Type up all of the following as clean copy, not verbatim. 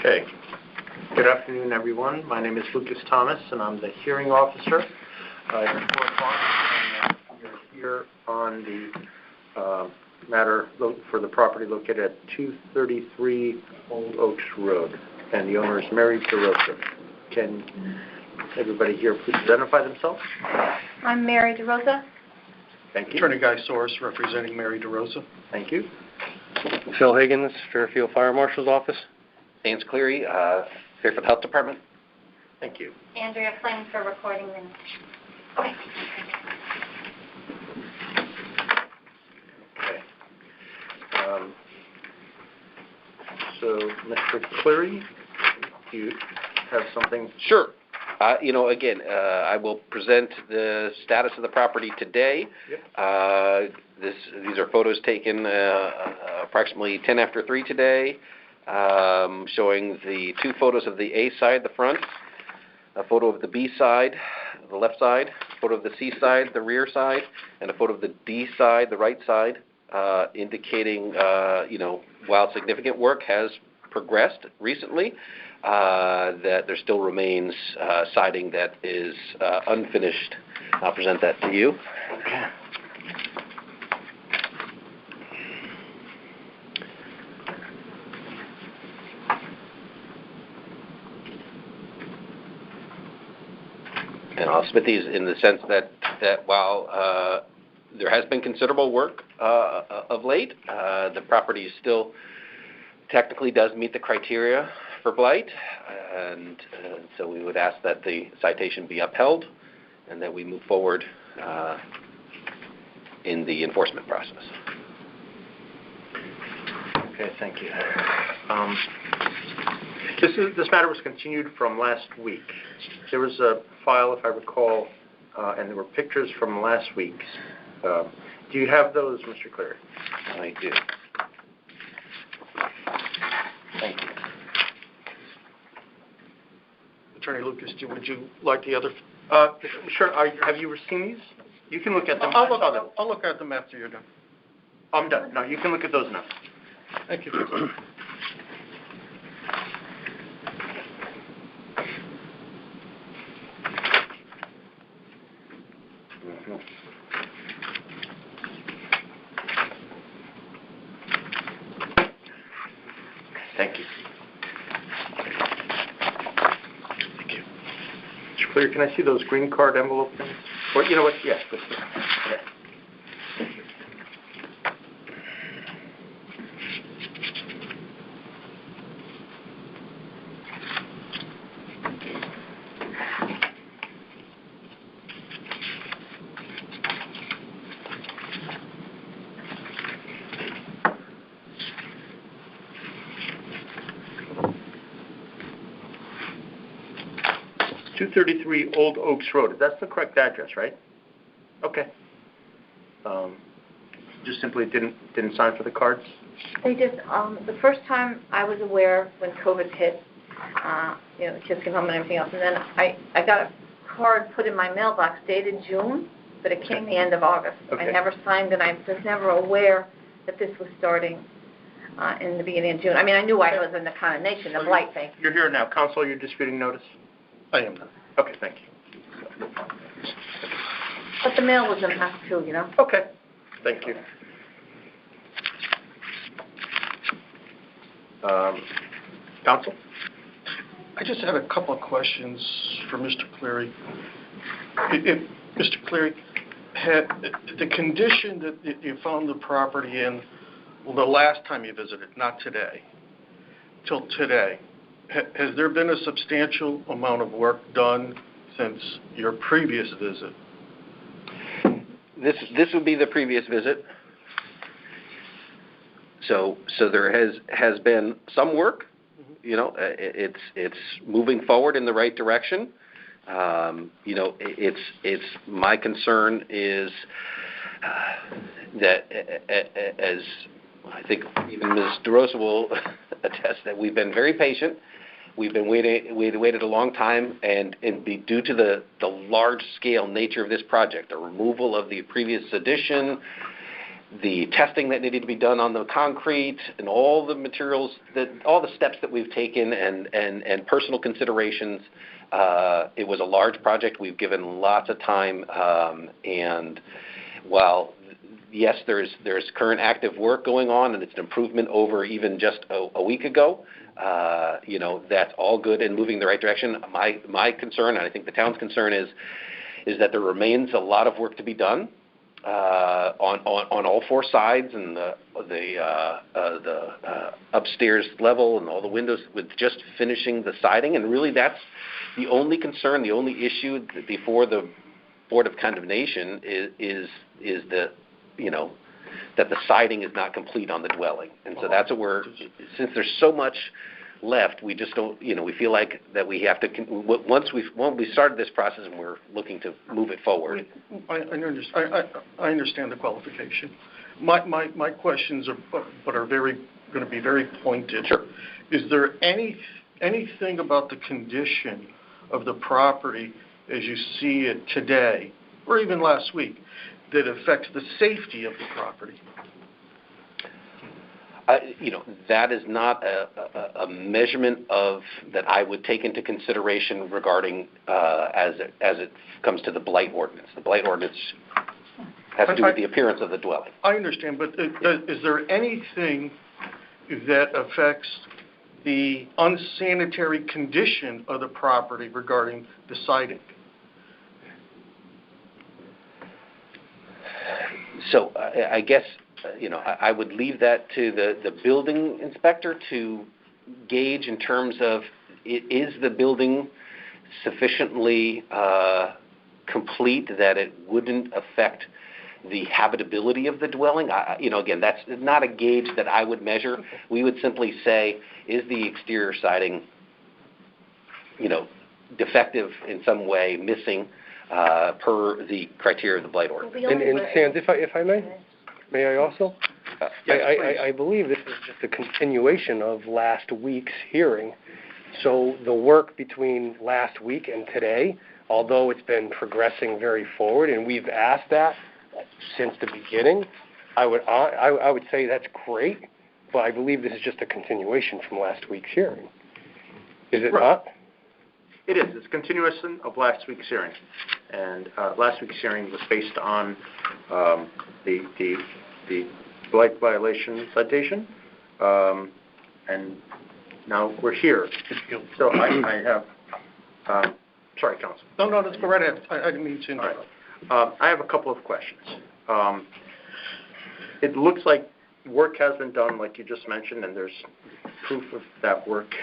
Okay. Good afternoon, everyone. My name is Lucas Thomas, and I'm the hearing officer at Fort Farm. We're here on the matter for the property located at 233 Old Oaks Road, and the owner is Mary DeRosa. Can everybody here please identify themselves? I'm Mary DeRosa. Thank you. Attorney Guy Soros representing Mary DeRosa. Thank you. Phil Higgins, Fairfield Fire Marshal's Office. James Cleary, Fairfield Health Department. Thank you. Andrea Flame for recording minutes. Okay. Okay. So, Mr. Cleary, do you have something? Sure. Again, I will present the status of the property today. Yep. These are photos taken approximately 10 after 3 today, showing the 2 photos of the A side, the front, a photo of the B side, the left side, a photo of the C side, the rear side, and a photo of the D side, the right side, indicating, while significant work has progressed recently, that there still remains siding that is unfinished. I'll present that to you. Okay. And I'll submit these in the sense that while there has been considerable work of late, the property still technically does meet the criteria for blight, and so we would ask that the citation be upheld and that we move forward in the enforcement process. Okay, thank you. This matter was continued from last week. There was a file, if I recall, and there were pictures from last week's. Do you have those, Mr. Cleary? I do. Thank you. Attorney Lucas, would you like the other? Sure. Have you seen these? You can look at them. I'll look at them after you're done. I'm done. No, you can look at those now. Thank you. Thank you. Thank you. Mr. Cleary, can I see those green card envelope things? Or, you know what? Yes, please. Yeah. Thank you. .233 Old Oaks Road. That's the correct address, right? Okay. Just simply didn't sign for the cards? They just, the first time I was aware when COVID hit, the kids came home and everything else, and then I got a card put in my mailbox dated June, but it came the end of August. Okay. I never signed it. I was never aware that this was starting in the beginning of June. I mean, I knew I was in the condemnation, the blight thing. You're here now. Counsel, you're disputing notice? I am done. Okay, thank you. But the mail was a mess too, Okay, thank you. Counsel? I just had a couple of questions for Mr. Cleary. Mr. Cleary, had the condition that you found the property in, the last time you visited, not today, till today, has there been a substantial amount of work done since your previous visit? This would be the previous visit. So there has been some work. It's moving forward in the right direction. It's my concern is that, as I think even Ms. DeRosa will attest, that we've been very patient. We've been waited a long time, and due to the large-scale nature of this project, the removal of the previous addition, the testing that needed to be done on the concrete and all the materials, all the steps that we've taken and personal considerations. It was a large project. We've given lots of time, and while yes, there's current active work going on, and it's an improvement over even just a week ago. That's all good and moving in the right direction. My concern, and I think the town's concern, is that there remains a lot of work to be done on all four sides and the upstairs level and all the windows, with just finishing the siding. And really, that's the only concern, the only issue before the Board of Condemnation is that that the siding is not complete on the dwelling. And so that's what since there's so much left, we just don't, we feel like that we have to, once we started this process and we're looking to move it forward. I understand the qualification. My questions are going to be very pointed. Sure. Is there anything about the condition of the property as you see it today, or even last week, that affects the safety of the property? That is not a measurement that I would take into consideration regarding as it comes to the blight ordinance. The blight ordinance has to do with the appearance of the dwelling. I understand, but is there anything that affects the unsanitary condition of the property regarding the siding? So I guess I would leave that to the building inspector to gauge in terms of, is the building sufficiently complete that it wouldn't affect the habitability of the dwelling? Again, that's not a gauge that I would measure. We would simply say, is the exterior siding, defective in some way, missing per the criteria of the blight ordinance? And Sands, if I may I also? Yes, I believe this is just a continuation of last week's hearing. So the work between last week and today, although it's been progressing very forward, and we've asked that since the beginning, I would say that's great, but I believe this is just a continuation from last week's hearing. Is it not? It is. It's a continuation of last week's hearing. And last week's hearing was based on the blight violation citation. And now we're here. So I have... sorry, Counsel. No, that's go right ahead. I didn't mean to interrupt. Right. I have a couple of questions. It looks like work has been done, like you just mentioned, and there's proof of that work.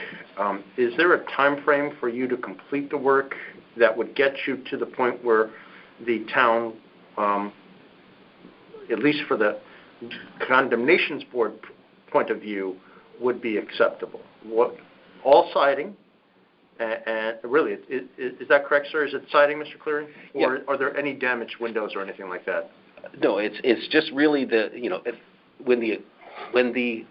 Is there a time frame for you to complete the work that would get you to the point where the town, at least for the Condemnations Board point of view, would be acceptable? All siding, and really, is that correct, sir? Is it siding, Mr. Cleary? Or are there any damaged windows or anything like that? No, it's just really when the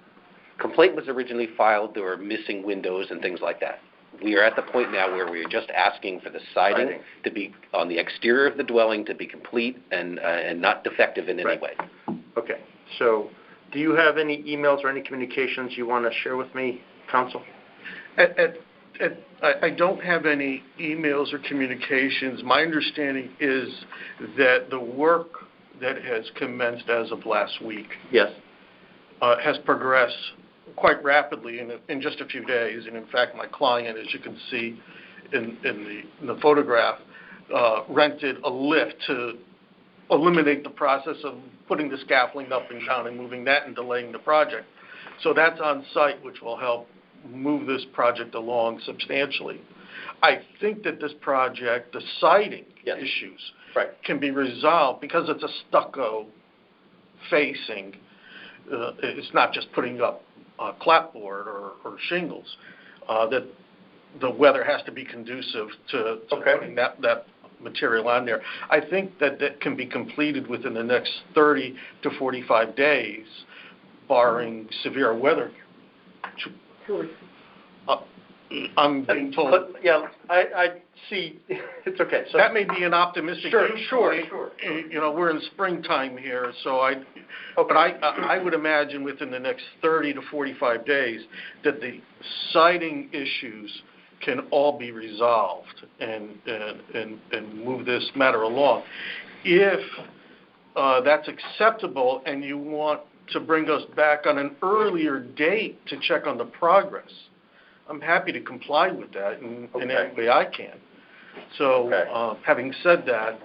complaint was originally filed, there were missing windows and things like that. We are at the point now where we are just asking for the siding to be on the exterior of the dwelling to be complete and not defective in any way. Okay. So do you have any emails or any communications you want to share with me, Counsel? I don't have any emails or communications. My understanding is that the work that has commenced as of last week has progressed quite rapidly in just a few days. And in fact, my client, as you can see in the photograph, rented a lift to eliminate the process of putting the scaffolding up and down and moving that and delaying the project. So that's on site, which will help move this project along substantially. I think that this project, the siding issues, can be resolved because it's a stucco facing. It's not just putting up clapboard or shingles. That the weather has to be conducive to putting that material on there. I think that can be completed within the next 30 to 45 days, barring severe weather. I'm being told. But, yeah, I see, it's okay. So That may be an optimistic Sure, viewpoint. sure. You know, we're in springtime here, so Okay. but I would imagine within the next 30 to 45 days that the siding issues can all be resolved and move this matter along. If that's acceptable and you want to bring us back on an earlier date to check on the progress, I'm happy to comply with that in any way I can. So, having said that,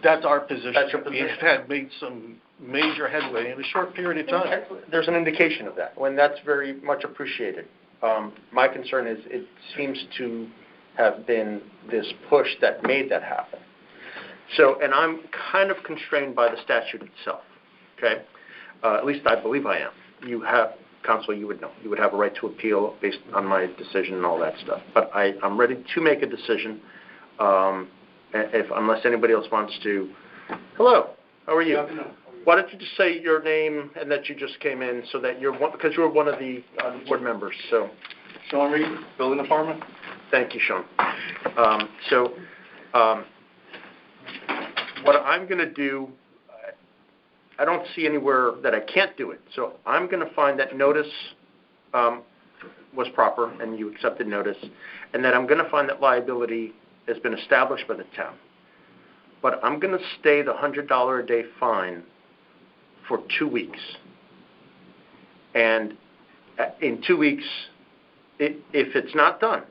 that's our position. That's your position. We've had made some major headway in a short period of time. There's an indication of that, and that's very much appreciated. My concern is it seems to have been this push that made that happen. So, and I'm kind of constrained by the statute itself, okay? At least I believe I am. You have, counsel, you would know. You would have a right to appeal based on my decision and all that stuff. But I'm ready to make a decision unless anybody else wants to. Hello, how are you? Why don't you just say your name and that you just came in so that because you're one of the board members. So, Sean Reed, Building Department. Thank you, Sean. What I'm going to do, I don't see anywhere that I can't do it. So I'm going to find that notice was proper and you accepted notice, and that I'm going to find that liability has been established by the town. But I'm going to stay the $100 a day fine for 2 weeks. And in 2 weeks, if it's not done,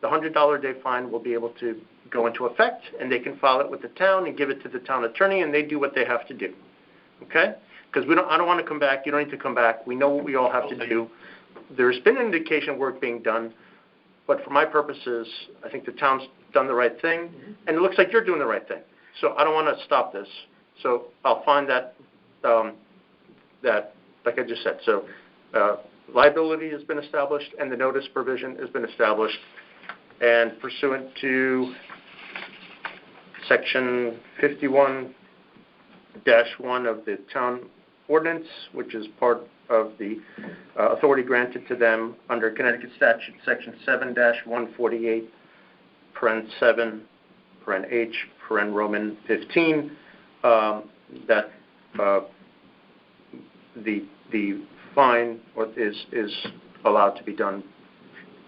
the $100 a day fine will be able to go into effect, and they can file it with the town and give it to the town attorney, and they do what they have to do. Okay? Because I don't want to come back. You don't need to come back. We know what we all have to do. There's been an indication of work being done, but for my purposes, I think the town's done the right thing, and it looks like you're doing the right thing. So I don't want to stop this. So I'll find that, like I just said, so liability has been established and the notice provision has been established, and pursuant to Section 51-1 of the town ordinance, which is part of the authority granted to them under Connecticut statute, Section 7-148, paren 7, paren H, paren Roman 15, that the fine is allowed to be done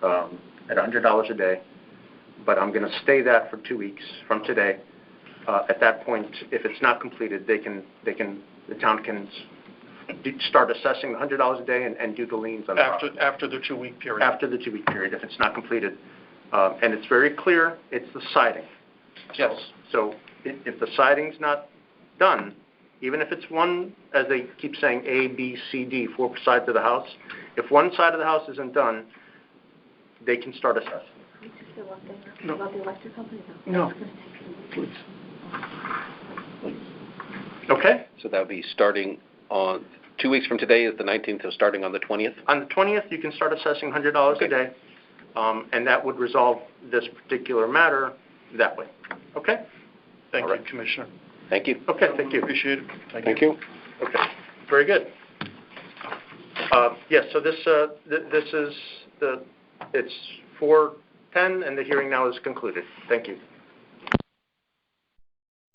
at $100 a day, but I'm going to stay that for 2 weeks from today. At that point, if it's not completed, the town can start assessing the $100 a day and do the liens on the property. After the 2 week period. After the 2 week period, if it's not completed. And it's very clear, it's the siding. Yes. So if the siding's not done, even if it's one, as they keep saying, A, B, C, D, 4 sides of the house, if one side of the house isn't done, they can start assessing. No. About the electric company, though. No. It's going to take some weeks. Okay? So that would be starting on 2 weeks from today is the 19th, so starting on the 20th? On the 20th, you can start assessing $100 a day, and that would resolve this particular matter that way. Okay? Thank All you, right. Commissioner. Thank you. Okay, thank you. Appreciate it. Thank you. Okay, very good. Yes, so this is it's 4:10, and the hearing now is concluded. Thank you.